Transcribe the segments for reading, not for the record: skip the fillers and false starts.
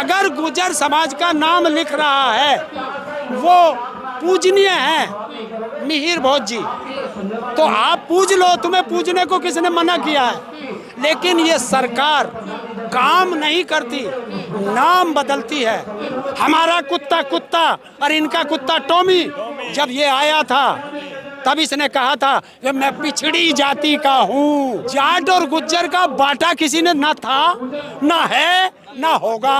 अगर गुर्जर समाज का नाम लिख रहा है वो पूजनीय है मिहिर भोज जी, तो आप पूज लो, तुम्हें पूजने को किसने मना किया है। लेकिन ये सरकार काम नहीं करती, नाम बदलती है। हमारा कुत्ता कुत्ता और इनका कुत्ता टॉमी जब ये आया था तब इसने कहा था कि मैं पिछड़ी जाति का हूँ। जाट और गुज्जर का बांटा किसी ने ना था, ना है, ना होगा।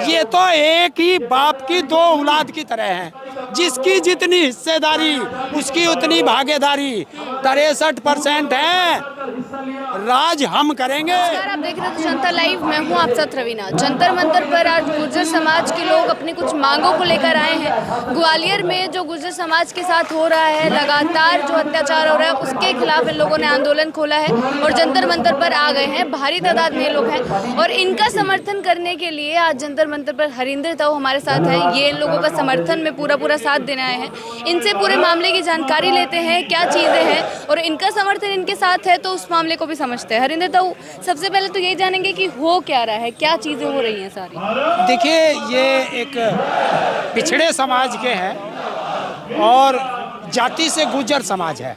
ये तो एक ही बाप की दो औलाद की तरह है, जिसकी जितनी हिस्सेदारी उसकी उतनी भागीदारी। 63% है, राज हम करेंगे। आप देख रहे थे जनता लाइव, मैं हूं आप साथ रवीना। जंतर मंतर पर आज गुर्जर समाज के लोग अपनी कुछ मांगों को लेकर आए हैं। ग्वालियर में जो गुर्जर समाज के साथ हो रहा है, लगातार जो अत्याचार हो रहा है उसके खिलाफ इन लोगों ने आंदोलन खोला है और जंतर मंतर पर आ गए हैं। भारी तादाद में लोग हैं और इनका समर्थन करने के लिए आज जंतर मंतर पर हरिंदर ताऊ हमारे साथ हैं। ये इन लोगों का समर्थन में पूरा साथ देने आए हैं। इनसे पूरे मामले की जानकारी लेते हैं, क्या चीज़ें हैं, और इनका समर्थन इनके साथ है तो उस मामले को भी समझते हैं। हरिंदर ताऊ, सबसे पहले तो यही जानेंगे कि हो क्या रहा है, क्या चीज़ें हो रही हैं सारी। देखिए, ये एक पिछड़े समाज के हैं और जाति से गुर्जर समाज है।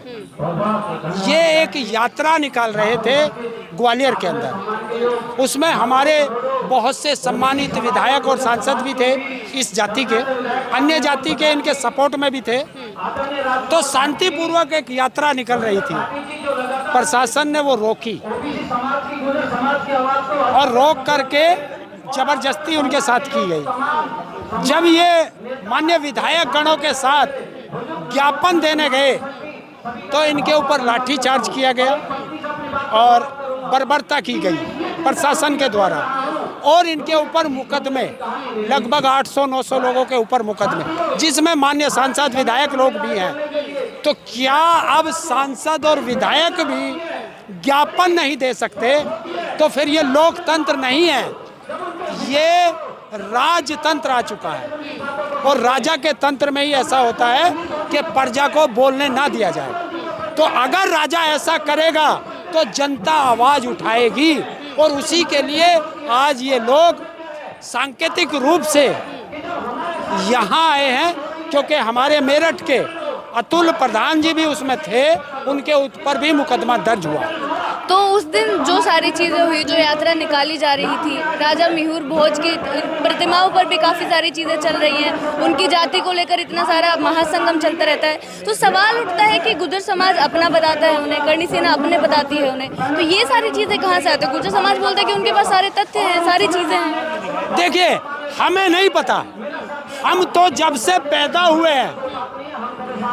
ये एक यात्रा निकाल रहे थे ग्वालियर के अंदर, उसमें हमारे बहुत से सम्मानित विधायक और सांसद भी थे इस जाति के, अन्य जाति के इनके सपोर्ट में भी थे। तो शांतिपूर्वक एक यात्रा निकल रही थी, प्रशासन ने वो रोकी और रोक करके जबरदस्ती उनके साथ की गई। जब ये मान्य विधायक गणों के साथ ज्ञापन देने गए तो इनके ऊपर लाठीचार्ज किया गया और बर्बरता की गई प्रशासन के द्वारा, और इनके ऊपर मुकदमे लगभग 800-900 लोगों के ऊपर मुकदमे, जिसमें मान्य सांसद विधायक लोग भी हैं। तो क्या अब सांसद और विधायक भी ज्ञापन नहीं दे सकते? तो फिर ये लोकतंत्र नहीं है, ये राजतंत्र आ चुका है। और राजा के तंत्र में ही ऐसा होता है कि प्रजा को बोलने ना दिया जाए। तो अगर राजा ऐसा करेगा तो जनता आवाज उठाएगी, और उसी के लिए आज ये लोग सांकेतिक रूप से यहाँ आए हैं, क्योंकि हमारे मेरठ के अतुल प्रधान जी भी उसमें थे, उनके ऊपर भी मुकदमा दर्ज हुआ। तो उस दिन जो सारी चीज़ें हुई, जो यात्रा निकाली जा रही थी, राजा मिहिर भोज की प्रतिमाओं पर भी काफ़ी सारी चीज़ें चल रही हैं, उनकी जाति को लेकर इतना सारा महासंगम चलता रहता है, तो सवाल उठता है कि गुर्जर समाज अपना बताता है उन्हें, करणी सेना अपने बताती है उन्हें, तो ये सारी चीज़ें कहाँ से आती है? गुर्जर समाज बोलता है कि उनके पास सारे तथ्य हैं, सारी चीज़ें हैं। देखिए, हमें नहीं पता, हम तो जब से पैदा हुए हैं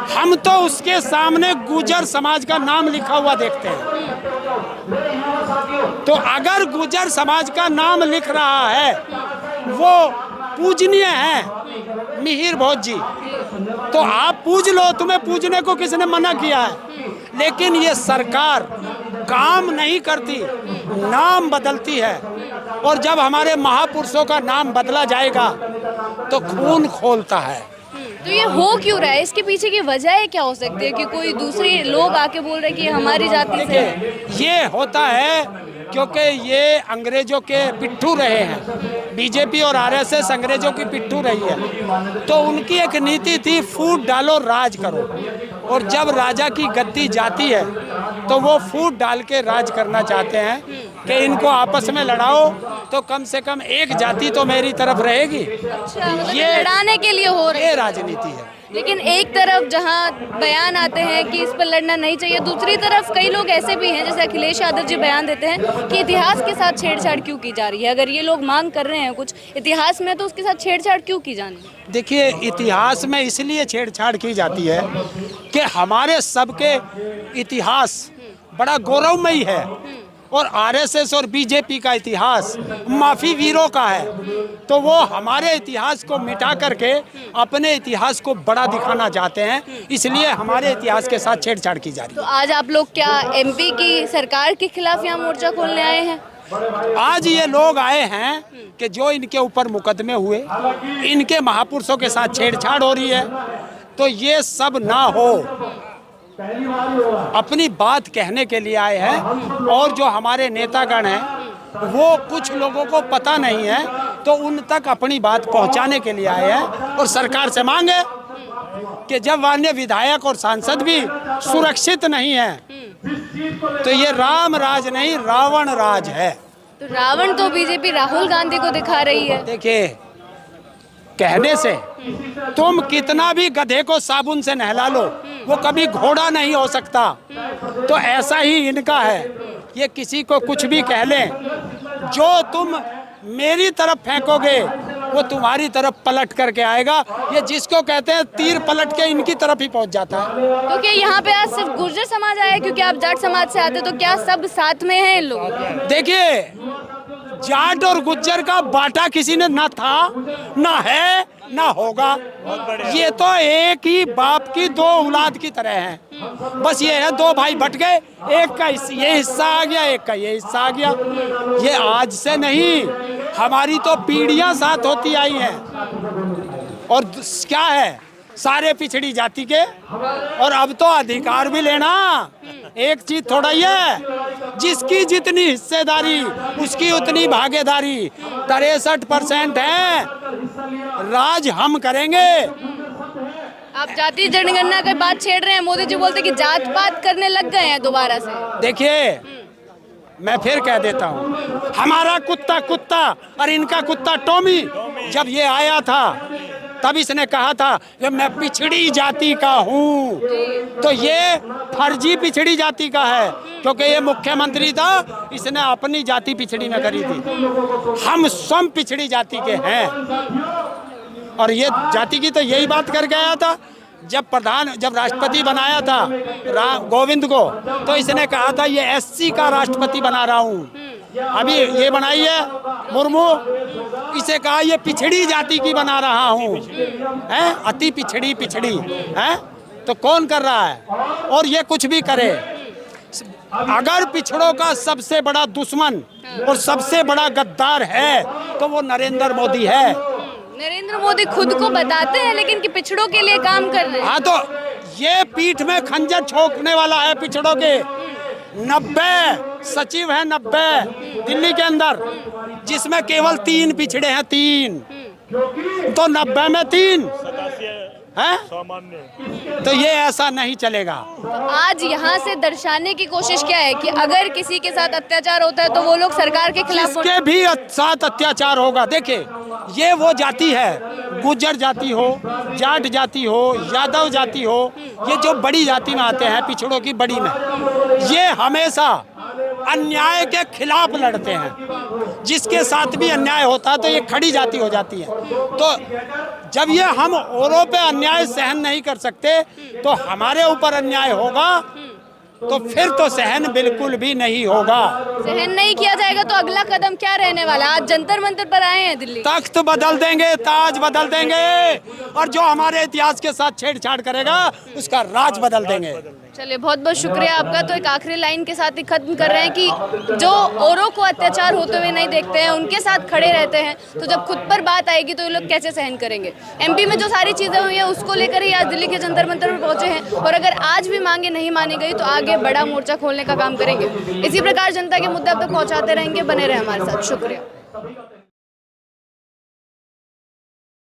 हम तो उसके सामने गुर्जर समाज का नाम लिखा हुआ देखते हैं। तो अगर गुर्जर समाज का नाम लिख रहा है वो पूजनीय है मिहिर भोज जी, तो आप पूज लो, तुम्हें पूजने को किसने मना किया है। लेकिन ये सरकार काम नहीं करती, नाम बदलती है, और जब हमारे महापुरुषों का नाम बदला जाएगा तो खून खोलता है। तो ये हो क्यों रहा है? इसके पीछे की वजह क्या हो सकती है कि कोई दूसरे लोग आके बोल रहे हैं कि हमारी जाति से है? ये होता है क्योंकि ये अंग्रेजों के पिट्ठू रहे हैं, बीजेपी और आरएसएस अंग्रेजों की पिट्ठू रही है। तो उनकी एक नीति थी, फूट डालो राज करो, और जब राजा की गद्दी जाती है तो वो फूट डाल के राज करना चाहते हैं कि इनको आपस में लड़ाओ तो कम से कम एक जाति तो मेरी तरफ रहेगी। अच्छा, ये लड़ाने के लिए हो रही है, ये राजनीति है। लेकिन एक तरफ जहां बयान आते हैं कि इस पर लड़ना नहीं चाहिए, दूसरी तरफ कई लोग ऐसे भी हैं, जैसे अखिलेश यादव जी बयान देते हैं कि इतिहास के साथ छेड़छाड़ क्यों की जा रही है। अगर ये लोग मांग कर रहे हैं कुछ इतिहास में, तो उसके साथ छेड़छाड़ क्यों की जानी है? देखिए, इतिहास में इसलिए छेड़छाड़ की जाती है कि हमारे सबके इतिहास बड़ा गौरवमयी है, और आरएसएस और बीजेपी का इतिहास माफी वीरों का है। तो वो हमारे इतिहास को मिटा करके अपने इतिहास को बड़ा दिखाना चाहते हैं, इसलिए हमारे इतिहास के साथ छेड़छाड़ की जा रही है। तो आज आप लोग क्या एमपी की सरकार के खिलाफ यहाँ मोर्चा खोलने आए हैं? आज ये लोग आए हैं कि जो इनके ऊपर मुकदमे हुए, इनके महापुरुषों के साथ छेड़छाड़ हो रही है, तो ये सब ना हो, अपनी बात कहने के लिए आए हैं। और जो हमारे नेतागण हैं वो कुछ लोगों को पता नहीं है, तो उन तक अपनी बात पहुंचाने के लिए आए हैं और सरकार से मांगे कि जब माननीय विधायक और सांसद भी सुरक्षित नहीं है तो ये राम राज नहीं रावण राज है। तो रावण तो बीजेपी राहुल गांधी को दिखा रही है। देखिए, कहने से तुम कितना भी गधे को साबुन से नहला लो वो कभी घोड़ा नहीं हो सकता, तो ऐसा ही इनका है। ये किसी को कुछ भी कह लें, जो तुम मेरी तरफ फेंकोगे वो तुम्हारी तरफ पलट करके आएगा। ये जिसको कहते हैं तीर पलट के इनकी तरफ ही पहुंच जाता है। तो क्या यहाँ पे आज सिर्फ गुर्जर समाज आया है? क्योंकि आप जाट समाज से आते, तो क्या सब साथ में हैं इन लोग? देखिए, जाट और गुज्जर का बांटा किसी ने ना था, ना है, ना होगा। ये तो एक ही बाप की दो औलाद की तरह हैं। बस ये है, दो भाई बट गए, एक का ये हिस्सा आ गया, एक का ये हिस्सा आ गया। ये आज से नहीं, हमारी तो पीढ़ियां साथ होती आई हैं। और क्या है, सारे पिछड़ी जाति के, और अब तो अधिकार भी लेना। एक चीज थोड़ा ही है, जिसकी जितनी हिस्सेदारी उसकी उतनी भागीदारी। 63% है, राज हम करेंगे। आप जाति जनगणना की बात छेड़ रहे हैं। मोदी जी बोलते कि जात पात करने लग गए हैं दोबारा से। देखिए, मैं फिर कह देता हूँ, हमारा कुत्ता कुत्ता और इनका कुत्ता टॉमी जब ये आया था तब इसने कहा था कि मैं पिछड़ी जाति का हूँ, तो ये फर्जी पिछड़ी जाति का है, क्योंकि ये मुख्यमंत्री था, इसने अपनी जाति पिछड़ी में करी थी। हम स्वयं पिछड़ी जाति के हैं। और ये जाति की तो यही बात करके आया था। जब राष्ट्रपति बनाया था गोविंद को, तो इसने कहा था ये SC का राष्ट्रपति बना रहा हूँ। अभी ये बनाई है मुर्मू, इसे कहा ये पिछड़ी जाति की बना रहा हूँ, हैं, अति पिछड़ी पिछड़ी हैं। तो कौन कर रहा है? और ये कुछ भी करे, अगर पिछड़ों का सबसे बड़ा दुश्मन और सबसे बड़ा गद्दार है तो वो नरेंद्र मोदी है। नरेंद्र मोदी खुद को बताते हैं लेकिन कि पिछड़ों के लिए काम कर रहे हैं। हाँ, तो ये पीठ में खंजर छोकने वाला है पिछड़ों के। 90 सचिव हैं, 90 दिल्ली के अंदर, जिसमें केवल 3 पिछड़े हैं, 3। तो 90 में 3 है, तो ये ऐसा नहीं चलेगा। आज यहाँ से दर्शाने की कोशिश क्या है कि अगर किसी के साथ अत्याचार होता है तो वो लोग सरकार के खिलाफ, जिसके भी साथ अत्याचार होगा। देखिए, ये वो जाति है, गुज्जर जाति हो, जाट जाति हो, यादव जाति हो, ये जो बड़ी जाति में आते हैं, पिछड़ों की बड़ी में, ये हमेशा अन्याय के खिलाफ लड़ते हैं। जिसके साथ भी अन्याय होता है तो ये खड़ी जाति हो जाती है। तो जब ये हम औरों पे अन्याय सहन नहीं कर सकते, तो हमारे ऊपर अन्याय होगा तो फिर तो सहन बिल्कुल भी नहीं होगा। सहन नहीं किया जाएगा तो अगला कदम क्या रहने वाला? आज जंतर मंतर पर आए हैं दिल्ली, तख्त बदल देंगे, ताज बदल देंगे, और जो हमारे इतिहास के साथ छेड़छाड़ करेगा उसका राज बदल देंगे। चलिए, बहुत बहुत शुक्रिया आपका। तो एक आखिरी लाइन के साथ ही खत्म कर रहे हैं कि जो औरों को अत्याचार होते हुए नहीं देखते हैं, उनके साथ खड़े रहते हैं, तो जब खुद पर बात आएगी तो ये लोग कैसे सहन करेंगे? MP में जो सारी चीज़ें हुई हैं उसको लेकर ही आज दिल्ली के जंतर मंतर पर पहुंचे हैं, और अगर आज भी मांगे नहीं मानी गई तो आगे बड़ा मोर्चा खोलने का काम करेंगे। इसी प्रकार जनता के मुद्दे अब तक पहुँचाते रहेंगे। बने रहे हमारे साथ। शुक्रिया।